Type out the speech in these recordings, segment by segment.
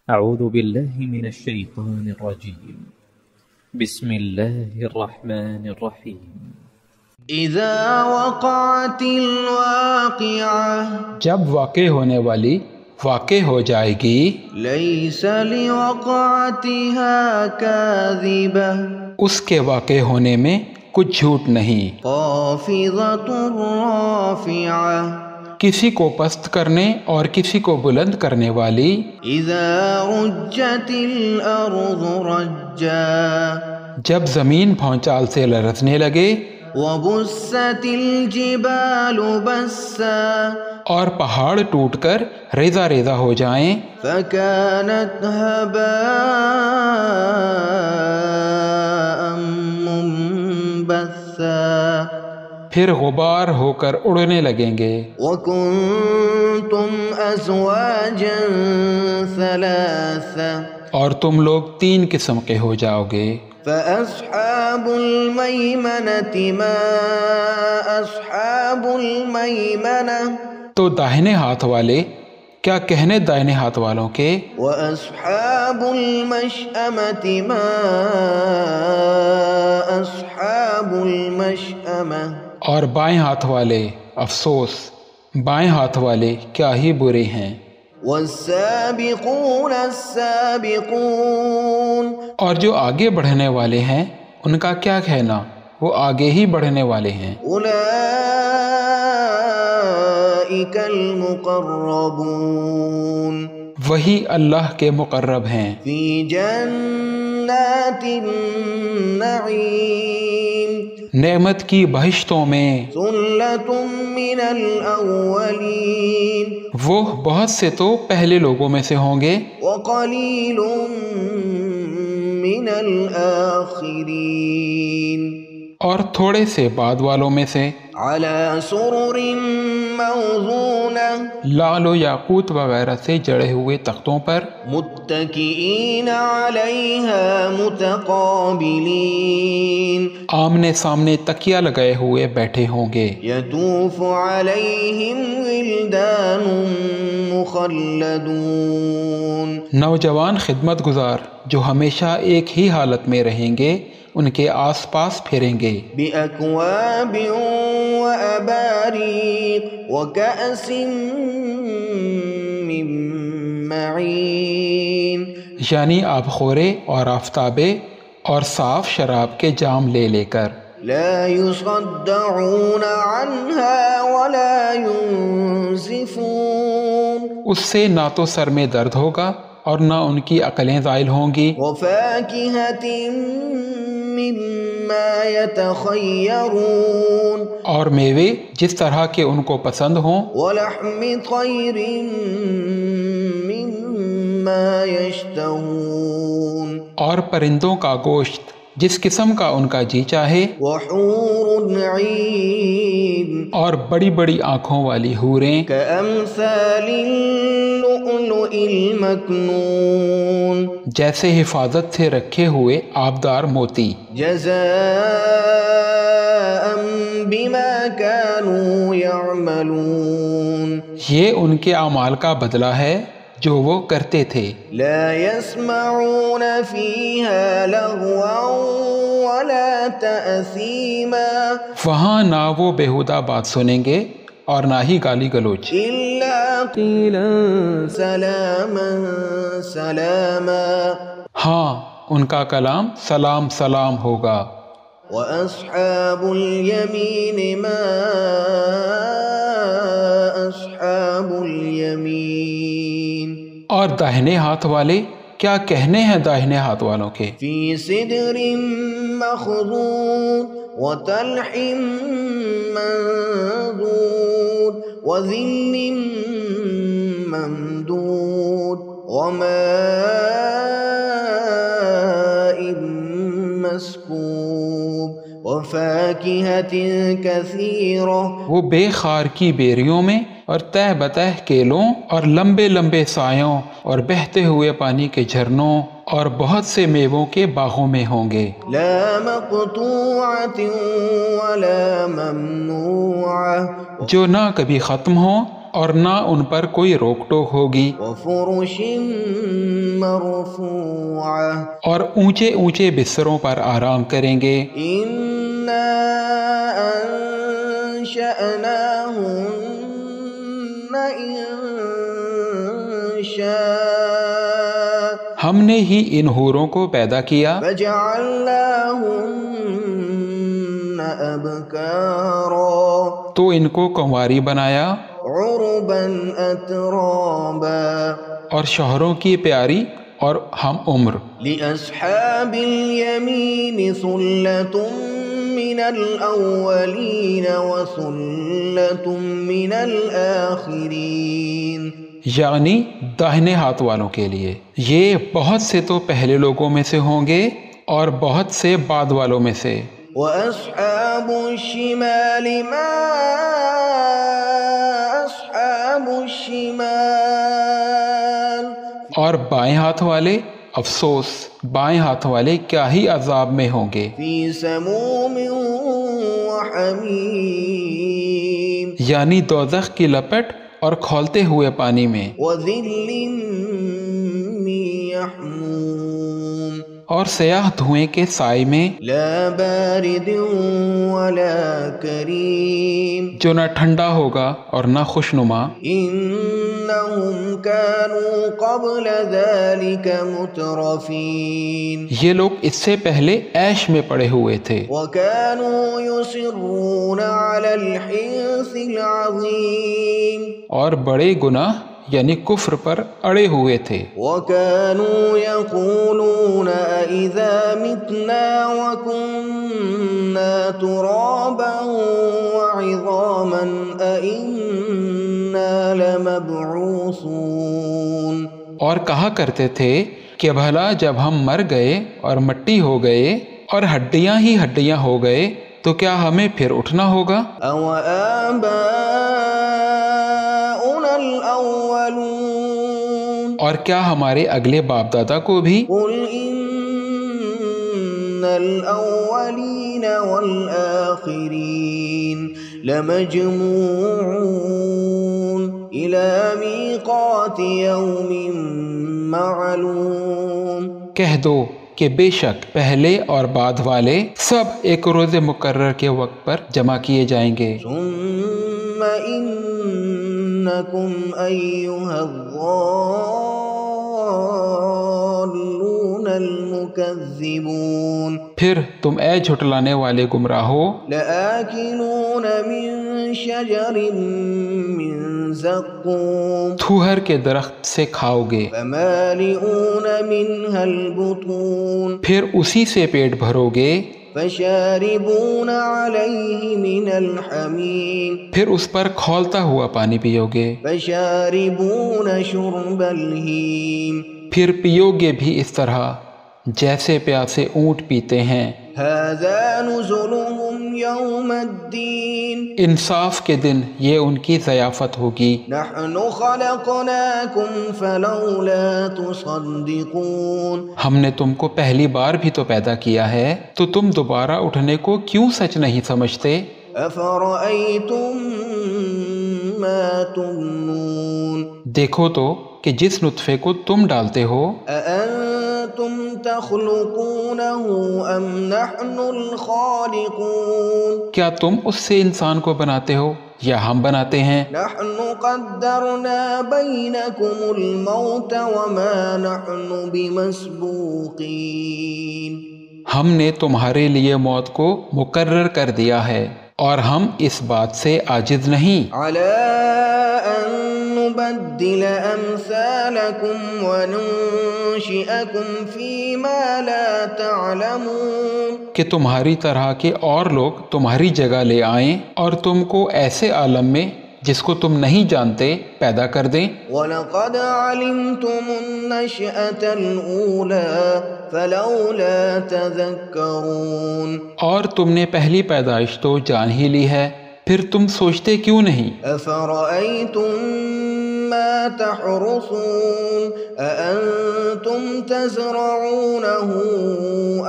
أعوذ بالله من الشيطان الرجيم. بسم الله الرحمن الرحيم. اذا وقعت الواقعة، جب واقع ہونے والی واقع ہو جائے گی. ليس لوقعتها كاذبة، اس کے واقع ہونے میں کچھ جھوٹ نہیں. خافضة رافعة، کسی کو پست کرنے اور کسی کو بلند کرنے والی. اذا رجت الارض رجا، جب زمین بھونچال سے لرزنے لگے. وبست الجبال بسا، اور پہاڑ ٹوٹ کر ریزہ ریزہ ہو جائیں. فكانت هباء منبثا، پھر غبار ہو کر اڑنے لگیں گے. وكنتم ازواجا ثلاثا، اور تم لوگ 3 قسم کے ہو جاؤ گے. فأصحاب الميمنة ما أصحاب الميمنة، تو داہنے ہاتھ والے کیا کہنے دائنے ہاتھ والوں کے. وأصحاب المشأمة ما أصحاب المشأمة، اور بائیں ہاتھ والے افسوس بائیں ہاتھ والے کیا ہی برے ہیں. والسابقون السابقون، اور جو آگے بڑھنے والے ہیں ان کا کیا کہنا، وہ آگے ہی بڑھنے والے ہیں. أولئك المقربون، وہی اللہ کے مقرب ہیں. في جنات النعيم، نعمت کی بہشتوں میں. ثلة من الأولين، وہ بہت سے تو پہلے لوگوں میں سے ہوں گے. وقليل من الآخرين، اور تھوڑے سے بعد والوں میں سے. على سرر موضونة، لعل و یاقوت وغیرہ سے جڑے ہوئے تختوں پر. متكئين عليها متقابلين، آمنے سامنے تکیہ لگائے ہوئے بیٹھے ہوں گے. يطوف عليهم ولدان مخلدون، نوجوان خدمت گزار جو ہمیشہ ایک ہی حالت میں رہیں گے ان کے آس پاس پھریں گے. بأكواب وأباريق وكأس من معين، یعنی آب خورے اور آفتابے اور صاف شراب کے جام لے لے کر. لا يصدعون عنها ولا ينزفون، اس سے نہ تو سر میں درد ہوگا اور نہ ان کی عقلیں زائل ہوں گی. وفاكهة مما يتخيرون، اور میوے جس طرح کے ان کو پسند ہوں. ولحم طير مما يشتهون، اور پرندوں کا گوشت جس قسم کا ان کا جی چاہے. وحور عين، اور بڑی بڑی آنکھوں والی حوریں كأمثال اللؤلؤ المكنون، جیسے حفاظت سے رکھے ہوئے آبدار موتی. جزاء بما كانوا يعملون، یہ ان کے اعمال کا بدلہ ہے جو وہ کرتے تھے. لا يسمعون فيها لغوا ولا تأثيما، وہاں نہ وہ بیہودہ بات سنیں گے اور نہ ہی گالی گلوچ. إلا قيلا سلاما سلاما، ہاں ان کا کلام سلام سلام ہوگا. وأصحاب اليمين ما أصحاب اليمين، اور داہنے ہاتھ والے کیا کہنے ہیں داہنے ہاتھ والوں کے. في سدر مخضود وطلح منضود وظل ممدود وماء مسكوب وفاكهة كثيرة، وہ بے خار کی بیریوں میں اور تہ بتہ کیلوں اور لمبے لمبے سایوں اور بہتے ہوئے پانی کے جھرنوں اور بہت سے میووں کے باغوں میں ہوں گے. لا مقطوعة ولا ممنوعة، جو نہ کبھی ختم ہوں اور نہ ان پر کوئی روک ٹوک ہوگی. وفرش مرفوعة اور اونچے اونچے بستروں پر آرام کریں گے. إنا أنشأناهن إنشاء ہم نے ہی ان حوروں کو پیدا کیا فجعلناهن أبكارا تو ان کو کنواری بنایا عربا أترابا اور شوہروں کی پیاری اور ہم عمر. لأصحاب اليمين ثلة من الأولين وثلة من الآخرين یعنی داہنے ہاتھ والوں کے لیے یہ بہت سے تو پہلے لوگوں میں سے ہوں گے اور بہت سے بعد والوں میں سے. وأصحاب الشمال ما أصحاب الشمال اور بائیں ہاتھ والے افسوس بائیں ہاتھ والے کیا ہی عذاب میں ہوں گے. في سموم وحميم یعنی دوزخ کی لپٹ اور کھولتے ہوئے پانی میں وظل من يحموم اور سیاہ دھوئیں کے سائے میں لا بارد ولا كريم جو نہ ٹھنڈا ہوگا اور نہ خوشنما. إنهم كانوا قبل ذلك مترفين یہ لوگ اس سے پہلے عیش میں پڑے ہوئے تھے وكانوا يصرون على الحنث العظيم اور بڑے گناہ یعنی کفر پر اڑے ہوئے تھے. وكانوا يقولون أإذا متنا وكنا ترابا وعظاما أإنا لمبعوثون اور کہا کرتے تھے کہ بھلا جب ہم مر گئے اور مٹی ہو گئے اور ہڈیاں ہی ہڈیاں ہو گئے تو کیا ہمیں پھر اٹھنا ہوگا؟ أو آباؤنا الأولون اور کیا ہمارے اگلے باپ دادا کو بھی؟ قل إن الأولين والآخرين لمجموعون إلى ميقات يوم معلوم کہہ دو کہ بے شک پہلے اور بعد والے سب ایک روز مقرر کے وقت پر جمع کیے جائیں گے. ثم إنكم أيها الضالون المكذبون پھر تم اے جھٹلانے والے گمراہو لآكلون من شجر من زقوم تھوہر کے درخت سے کھاؤ گے فمالئون منها البطون پھر اسی سے پیٹ بھرو گے فشاربون عليه من الحميم پھر اس پر کھولتا ہوا پانی پیو گے فشاربون شرب الهيم پھر پیو گے بھی اس طرح جیسے پیاسے اونٹ پیتے ہیں. هذا نزلهم يوم الدين انصاف کے دن یہ ان کی ضیافت ہوگی. نحن خلقناكم فلولا تصدقون ہم نے تم کو پہلی بار بھی تو پیدا کیا ہے تو تم دوبارہ اٹھنے کو کیوں سچ نہیں سمجھتے؟ أفرأيتم ما تمنون دیکھو تو کہ جس نطفے کو تم ڈالتے ہو أأنتم تخلقونه أم نحن الخالقون کیا تم اس سے انسان کو بناتے ہو یا ہم بناتے ہیں؟ نحن قدرنا بينكم الموت وما نحن بمسبوقين ہم نے تمہارے لیے موت کو مقرر کر دیا ہے اور ہم اس بات سے عاجز نہیں على أن نبدل أمثالكم وننشئكم فيما لا تعلمون کہ تمہاری طرح کے اور لوگ تمہاری جگہ لے آئیں اور تم کو ایسے عالم میں جس کو تم نہیں جانتے پیدا کر دیں. وَلَقَدْ عَلِمْتُمُ النَّشْأَةَ الْأُولَى فَلَوْلَا تَذَكَّرُونَ اور تم نے پہلی پیدائش تو جان ہی لی ہے پھر تم سوچتے کیوں نہیں؟ أَفَرَأَيْتُم مما تحرثون أأنتم تزرعونه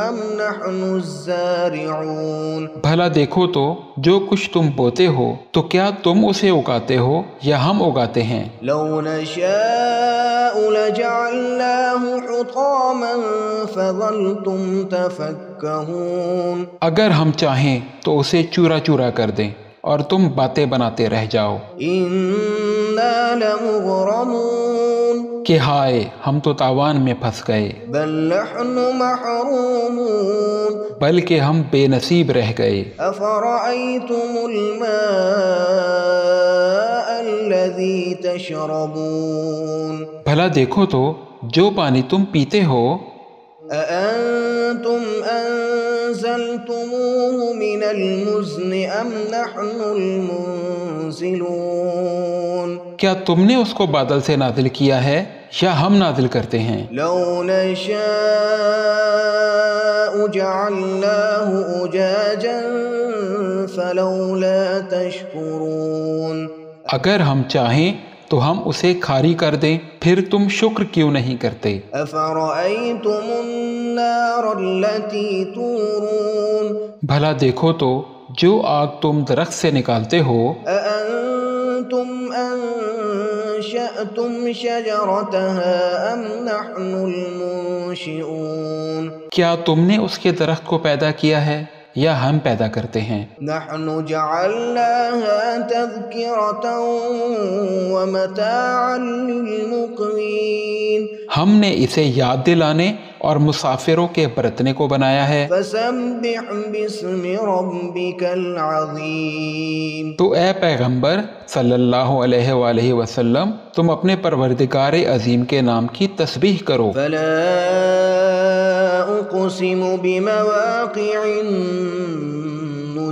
أم نحن الزارعون بھلا دیکھو تو جو کچھ تم بوتے ہو تو کیا تم اسے اگاتے ہو یا ہم اگاتے ہیں؟ لو نشاء لجعلناه حطاما فظلتم تفكهون اگر ہم چاہیں تو اسے چورا چورا کر دیں اور تم باتیں بناتے رہ جاؤ إنا لمغرمون کہ ہائے ہم تو تاوان میں پھنس گئے، بل نحن محرومون بلکہ ہم بے نصیب رہ گئے۔ أفرأيتم الماء الذي تشربون بھلا دیکھو تو جو پانی تم پیتے ہو، أأنتم أنزلتموه من المزن أم نحن المنزلون کیا تم نے اس کو بادل سے نازل کیا ہے یا ہم نازل کرتے ہیں؟ لو نشاء جعلناه أجاجا فلولا تشكرون اگر ہم چاہیں تو ہم اسے کھاری کر دیں، پھر تم شکر کیوں نہیں کرتے؟ أفرأيتم النار التي تورون بھلا دیکھو تو جو آگ تم درخت سے نکالتے ہو، أأنتم أنشأتم شجرتها أم نحن المنشئون کیا تم نے اس کے درخت کو پیدا کیا ہے یا ہم پیدا کرتے ہیں؟ نحن جعلناها تذكرة ومتاعا للمقوين ہم نے اسے یاد دلانے اور مسافروں کے برتنے کو بنایا ہے۔ فسبح باسم ربك العظيم تو اے پیغمبر صلی اللہ علیہ وآلہ وسلم تم اپنے پروردگار عظیم کے نام کی تسبیح کرو۔ فلا أقسم بمواقع النجوم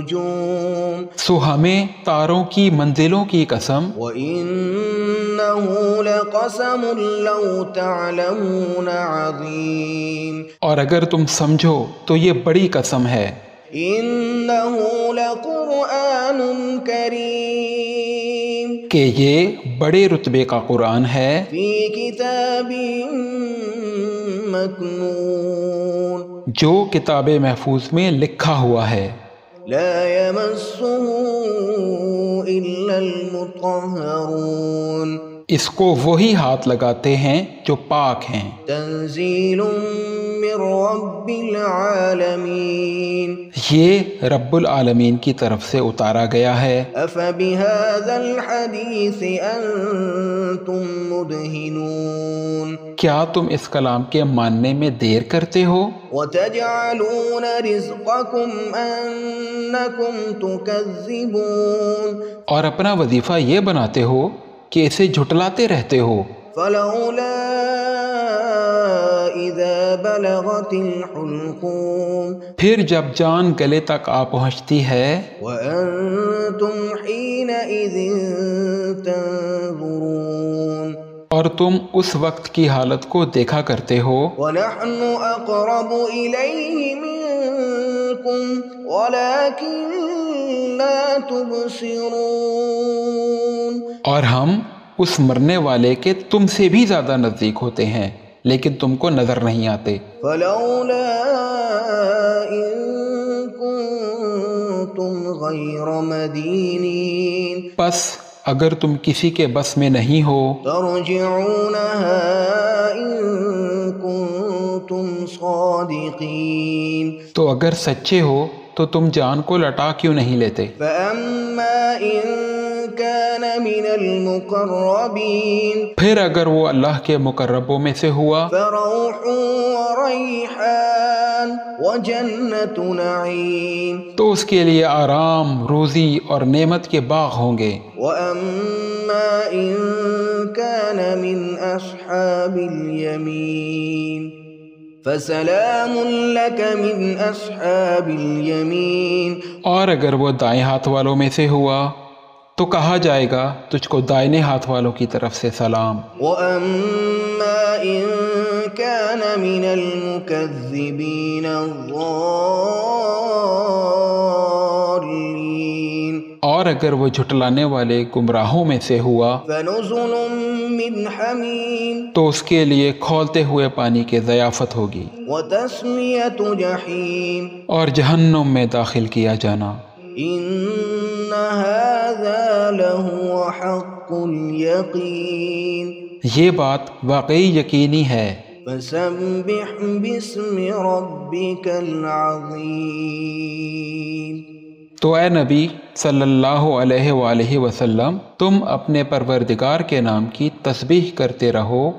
سو ہمیں تاروں کی منزلوں کی قسم، وإنه لقسم لو تعلمون عظيم اور اگر تم سمجھو تو یہ بڑی قسم ہے، إنه لقرآن كريم کہ یہ بڑے رتبے کا قرآن ہے، في كتاب مكنون جو کتاب محفوظ میں لکھا ہوا ہے، لا يمسه إلا المطهرون اس کو وہی ہاتھ لگاتے ہیں جو پاک ہیں۔ تنزيل من رب العالمين یہ رب العالمین کی طرف سے اتارا گیا ہے۔ أفبهذا الحديث أنتم مدهنون کیا تم اس کلام کے ماننے میں دیر کرتے ہو؟ وتجعلون رزقكم أنكم تكذبون اور اپنا وظیفہ یہ بناتے ہو کہ اسے جھٹلاتے رہتے ہو۔ فلولا إذا بلغت الحلقوم پھر جب جان گلے تک آ پہنچتی ہے، وأنتم حينئذ تنظرون اور تم اس وقت کی حالت کو دیکھا کرتے ہو، ونحن أقرب إليه منكم ولكن لا تبصرون اور ہم اس مرنے والے کے تم سے بھی زیادہ نزدیک ہوتے ہیں لیکن تم کو نظر نہیں آتے۔ فلولا إن كنتم غير مدينين پس اگر تم کسی کے بس میں نہیں ہو ترجعونها إن كنتم صادقين تو اگر سچے ہو تو تم جان کو لٹا کیوں نہیں لیتے؟ فأما إن كان من المقربين پھر اگر وہ اللہ کے مقربوں میں سے ہوا فروح وريحان وجنة نعيم تو اس کے لیے آرام، روزی اور نعمت کے باغ ہوں گے۔ وأما إن كان من أصحاب اليمين فسلام لك من أصحاب اليمين اور اگر وہ دائیں ہاتھ والوں میں سے ہوا تو کہا جائے گا تجھ کو دائیں ہاتھ والوں کی طرف سے سلام۔ وأما إن كان من المكذبين الضالين اور اگر وہ جھٹلانے والے گمراہوں میں سے ہوا فنزل من حمیم، تو اس کے لیے کھولتے ہوئے پانی کی ضیافت ہوگی، وتصلیۃ جحیم، اور جہنم میں داخل کیا جانا۔ ان ھذا لہو حق الیقین، یہ بات واقعی یقینی ہے۔ فسبح باسم ربک العظیم۔ تو اے نبی صلی اللہ علیہ وآلہ وسلم، تم اپنے پروردگار کے نام کی تسبیح کرتے رہو